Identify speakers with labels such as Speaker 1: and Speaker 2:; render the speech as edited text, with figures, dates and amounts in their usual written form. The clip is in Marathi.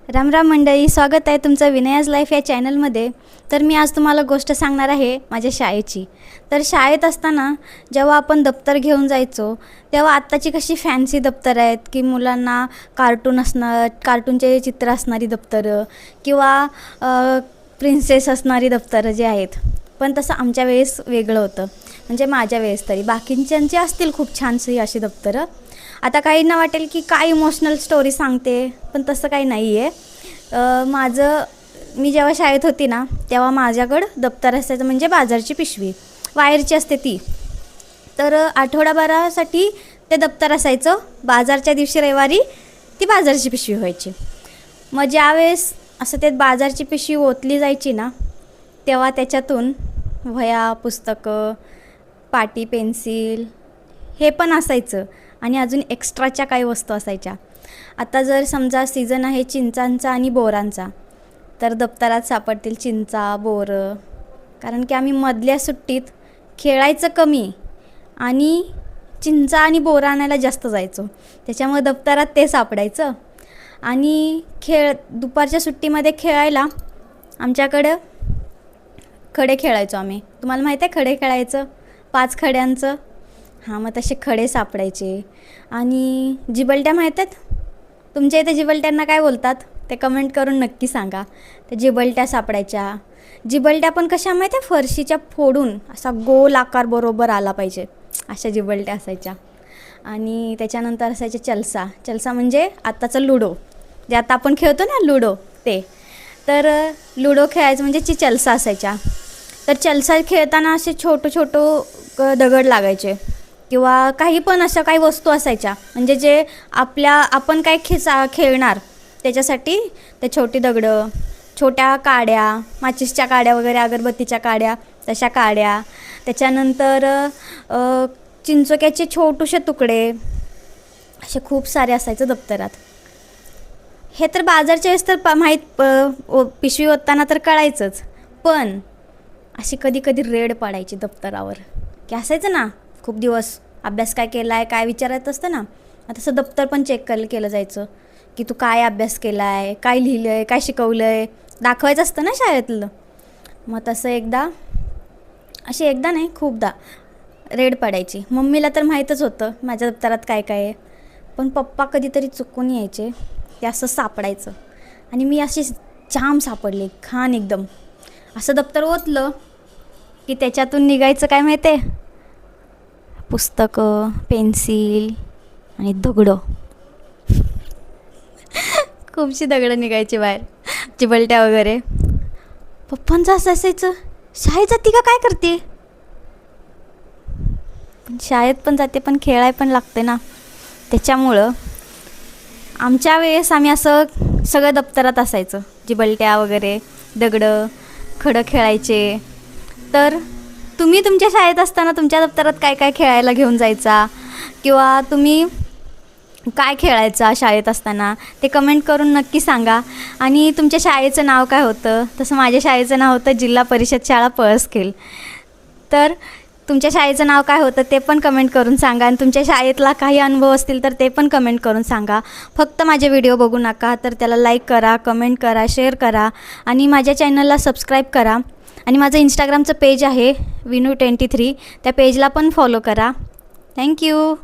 Speaker 1: राम राम मंडळी, स्वागत आहे तुमचं विनयाज लाईफ या चॅनलमध्ये. तर मी आज तुम्हाला गोष्ट सांगणार आहे माझ्या शाळेची. तर शाळेत असताना जेव्हा आपण दप्तर घेऊन जायचो तेव्हा आत्ताची कशी फॅन्सी दप्तर आहेत की मुलांना कार्टूनचे चित्र असणारी दप्तरं किंवा प्रिन्सेस असणारी दप्तरं जे आहेत. पण तसं आमच्या वेळेस वेगळं होतं, म्हणजे माझ्या वेळेस तरी. बाकींच्यांची असतील खूप छानशी अशी दप्तरं. आता काहींना वाटेल की काय इमोशनल स्टोरी सांगते, पण तसं काही नाही आहे. मी जेव्हा शाळेत होती ना तेव्हा माझ्याकडं दप्तर असायचं, म्हणजे बाजारची पिशवी वायरची असते ती. तर आठवडाभरासाठी ते दप्तर असायचं. बाजारच्या दिवशी रविवारी ती बाजारची पिशवी व्हायची. मग ज्यावेळेस असं ते बाजारची पिशवी ओतली जायची ना तेव्हा त्याच्यातून वह्या, पुस्तकं, पाटी, पेन्सिल हे पण असायचं आणि अजून एक्स्ट्राच्या काही वस्तू असायच्या. आता जर समजा सीझन आहे चिंचांचा आणि बोरांचा, तर दप्तरात सापडतील चिंचा, बोरं. कारण की आम्ही मधल्या सुट्टीत खेळायचं कमी आणि चिंचा आणि बोरं आणायला जास्त जायचो, त्याच्यामुळे दप्तरात ते सापडायचं. आणि दुपारच्या सुट्टीमध्ये खेळायला आमच्याकडं खडे खेळायचो आम्ही. तुम्हाला माहीत आहे खडे खेळायचं, 5 खड्यांचं. हां, मग तसे खडे सापडायचे. आणि जिबलट्या माहीत आहेत? तुमच्या इथे जिबलट्यांना काय बोलतात ते कमेंट करून नक्की सांगा. त्या जिबलट्या सापडायच्या. जिबलट्या पण कशा माहीत आहे, फरशीच्या फोडून असा गोल आकार बरोबर आला पाहिजे अशा जिबलट्या असायच्या. आणि त्याच्यानंतर असायचे चलसा म्हणजे आत्ताचं लुडो, जे आता आपण खेळतो ना लुडो ते. तर लुडो खेळायचं म्हणजे चलसा असायच्या. तर चलसा खेळताना असे छोटं दगड लागायचे किंवा काही पण अशा काही वस्तू असायच्या, म्हणजे जे आपण काय खेळणार त्याच्यासाठी ते छोटी दगडं, छोट्या काड्या, माचीसच्या काड्या वगैरे, अगरबत्तीच्या काड्या, तशा काड्या. त्याच्यानंतर चिंचोक्याचे छोटेसे तुकडे, असे खूप सारे असायचं दप्तरात. हे तर बाजारच्या वेळेस तर पिशवी ओतताना तर कळायचंच. पण अशी कधी रेड पडायची दप्तरावर की असायचं ना, खूप दिवस अभ्यास काय केला आहे काय विचारायचं असतं ना, तसं दप्तर पण चेक केलं जायचं की तू काय अभ्यास केला आहे, काय लिहिलं आहे, काय शिकवलं आहे, दाखवायचं असतं ना शाळेतलं. मग तसं एकदा नाही खूपदा रेड पडायची. मम्मीला तर माहीतच होतं माझ्या दप्तरात काय काय आहे, पण पप्पा कधीतरी चुकून यायचे, ते असं सापडायचं. आणि मी अशी जाम सापडले खान एकदम. असं दप्तर ओतलं की त्याच्यातून निघायचं काय माहिती आहे, पुस्तकं, पेन्सिल आणि दगडं. खूपशी दगडं निघायची बाहेर, चिबलट्या वगैरे. पप्पांचं असं असायचं, शाळेत जाते का काय करते? शाळेत पण जाते पण खेळाय पण लागते ना, त्याच्यामुळं आमच्या वेळेस आम्ही असं सगळं दप्तरात असायचं. जिबलट्या वगैरे, दगडं, खडं खेळायचे. तर तुम्ही तुमच्या शाळेत असताना तुमच्या दप्तरात काय काय खेळायला घेऊन जायचा किंवा तुम्ही काय खेळायचा शाळेत असताना ते कमेंट करून नक्की सांगा. आणि तुमच्या शाळेचं नाव काय होतं? तसं माझ्या शाळेचं नाव होतं जिल्हा परिषद शाळा पळसखेल. तर तुमच्या शाळेचं नाव काय होतं ते पण कमेंट करून सांगा. आणि तुमच्या शाळेतला काही अनुभव असतील तर ते पण कमेंट करून सांगा. फक्त माझे व्हिडिओ बघू नका, तर त्याला लाईक करा, कमेंट करा, शेअर करा आणि माझ्या चॅनलला सबस्क्राईब करा. आणि माझं इंस्टाग्रामचं पेज आहे विनू23, त्या पेजला पण फॉलो करा. थँक्यू.